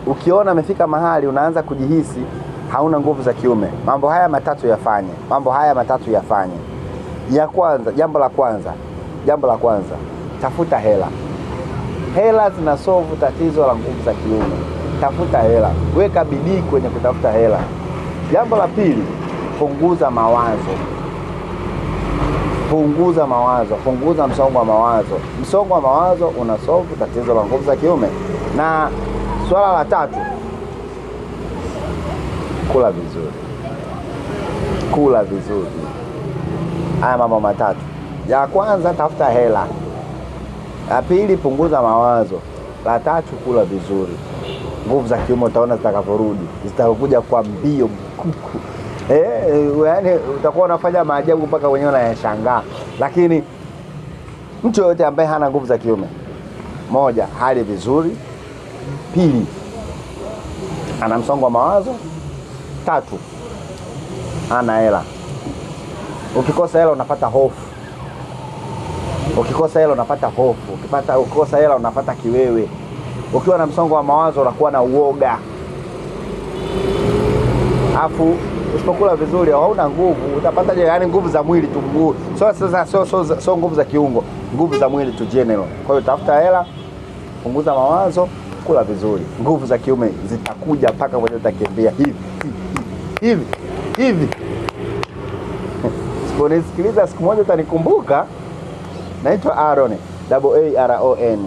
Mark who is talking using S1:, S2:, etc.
S1: ukiona amefika mahali unaanza kujihisi hauna nguvu za kiume, mambo haya matatu yafanye. Ya kwanza, jambo la kwanza, tafuta hela. Hela zinasolve tatizo la nguvu za kiume. Tafuta hela, weka bidii kwenye kutafuta hela. Jambo la pili, punguza mawazo. Punguza msongo wa mawazo. Msongo wa mawazo unasolve tatizo la nguvu za kiume. Na swala la tatu, kula vizuri. Haya mambo matatu. Ya kwanza, tafuta hela. La pili, punguza mawazo. La tatu, kula vizuri. Nguvu za kiume utaona zitakavyorudi, zitakuja kwa mbio mkuku. Yaani utakuwa unafanya maajabu mpaka wenyewe unayashangaa. Lakini mtu yote ambaye hana nguvu za kiume, moja, hali vizuri; pili, ana msongo wa mawazo; tatu, ana hela. Ukikosa hela unapata hofu. Ukikosa hela unapata kiwewe. Ukiwa na msongo wa mawazo unakuwa na uoga. Afu usipokula vizuri hauna nguvu. Utapata yani nguvu za mwili tu, so nguvu za kiungo, nguvu za mwili tu general. Kwa hiyo tafuta hela, punguza mawazo, kula vizuri. Nguvu za kiume zitakuja mpaka mwenyewe utakimbia hivi. Sikunisikiliza siku moja utanikumbuka. Naitwa Aaron, AARON.